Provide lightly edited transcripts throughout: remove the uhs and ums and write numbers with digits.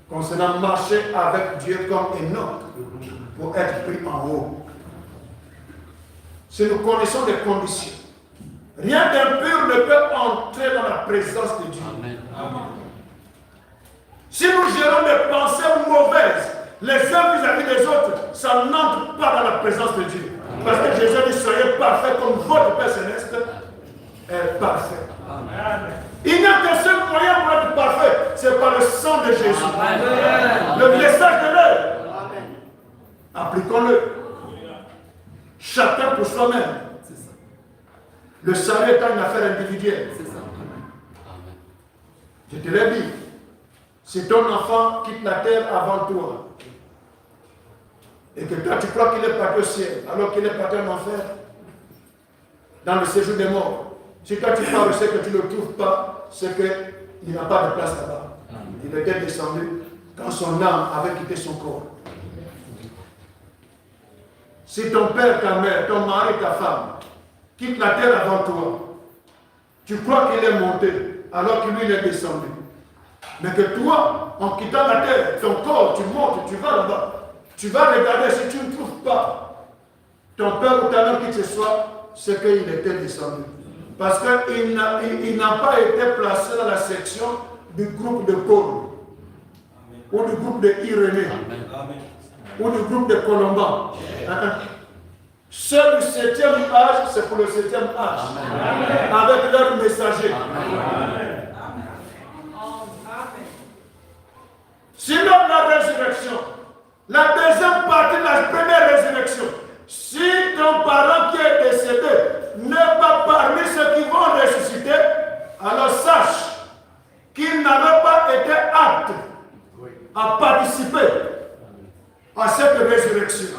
concernant marcher avec Dieu comme Enoch pour être pris en haut. Si nous connaissons les conditions, rien d'impur ne peut entrer dans la présence de Dieu. Amen. Si nous gérons des pensées mauvaises, les uns vis-à-vis des autres, ça n'entre pas dans la présence de Dieu. Parce que Jésus dit, soyez parfaits comme votre Père Céleste est parfait. Amen. Il n'y a qu'un seul moyen pour être parfait, c'est par le sang de Jésus. Amen. Le message de l'œuvre. Appliquons-le. Chacun pour soi-même. Le salut étant une affaire individuelle. Je te l'ai dit. Si ton enfant quitte la terre avant toi, et que toi tu crois qu'il est parti au ciel, alors qu'il est parti en enfer, dans le séjour des morts, si toi tu crois aussi que tu ne le trouves pas, c'est qu'il n'a pas de place là-bas. Il était descendu quand son âme avait quitté son corps. Si ton père, ta mère, ton mari, ta femme quitte la terre avant toi, tu crois qu'il est monté alors que lui il est descendu. Mais que toi, en quittant la terre, ton corps, tu montes, tu vas là-bas. Tu vas regarder si tu ne trouves pas ton père ou ta mère qui que ce soit, c'est qu'il était descendu. Parce qu'il n'a pas été placé dans la section du groupe de Paul, ou du groupe de Irénée, ou du groupe de Colomban. Ceux du 7e âge, c'est pour le 7e âge, avec leurs messagers. Sinon, la résurrection, la deuxième partie de la première résurrection, si ton parent qui est décédé n'est pas parmi ceux qui vont ressusciter, alors sache qu'il n'avait pas été apte à participer à cette résurrection.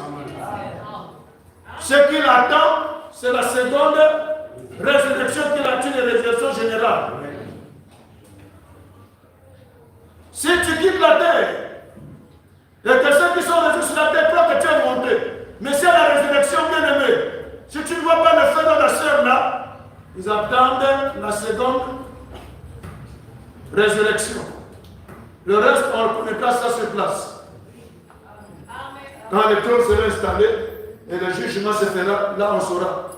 Ce qu'il attend, c'est la seconde résurrection qui est une résurrection générale. Si tu quittes la terre, et que ceux qui sont restés sur la terre croient que tu es monté, mais c'est la résurrection bien aimée. Si tu ne vois pas le frère de la sœur là, ils attendent la seconde résurrection. Le reste, on le connaîtra ça sur place. Quand le trône sera installé et le jugement se fera, là on saura.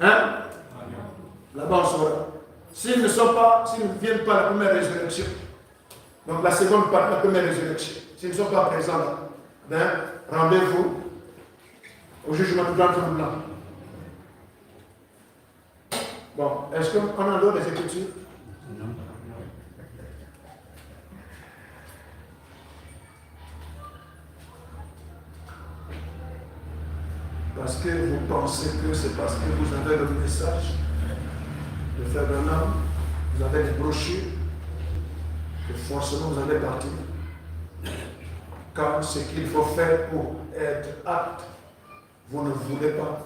Hein? Là-bas on saura. S'ils ne viennent pas à la première résurrection, donc la seconde partie de la première résurrection, s'ils ne sont pas présents là, ben, rendez-vous au jugement du grand trône blanc. Bon, est-ce qu'on a d'autres Écritures? Non. Parce que vous pensez que c'est parce que vous avez le message de Frère Branham, vous avez des brochures, que forcément vous allez partir. Quand ce qu'il faut faire pour être apte, vous ne voulez pas.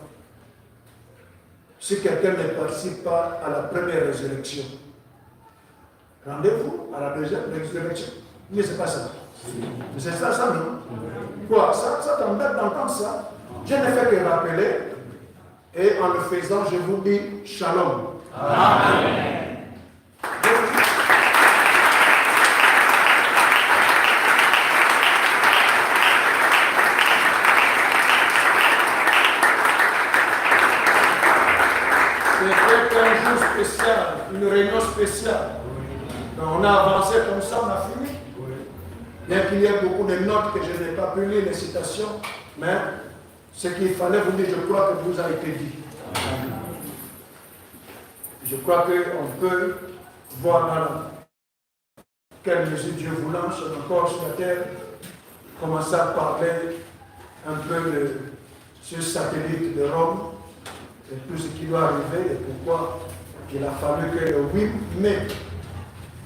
Si quelqu'un ne participe pas à la première résurrection, rendez-vous à la deuxième résurrection. Mais c'est pas ça. Mais c'est ça, non? Quoi? Ça t'embête d'entendre ça? Je ne fais que rappeler, et en le faisant, je vous dis shalom. Amen. C'était un jour spécial, une réunion spéciale. On a avancé comme ça, on a fini. Bien qu'il y ait beaucoup de notes que je n'ai pas pu lire, les citations, mais ce qu'il fallait vous dire, je crois que vous a été dit. Je crois qu'on peut voir dans quelle mesure Dieu voulant, encore sur la terre, commencer à parler un peu de ce satellite de Rome, et tout ce qui doit arriver, et pourquoi il a fallu que le 8 mai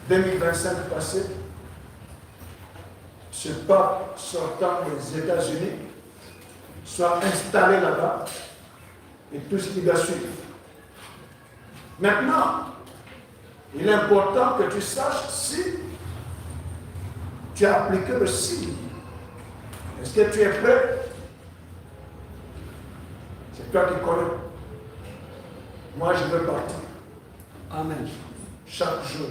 2025 passé, ce pape sortant des États-Unis soit installé là-bas, et tout ce qui doit suivre. Maintenant, il est important que tu saches si tu as appliqué le signe. Est-ce que tu es prêt? C'est toi qui connais. Moi, je veux partir. Amen. Chaque jour.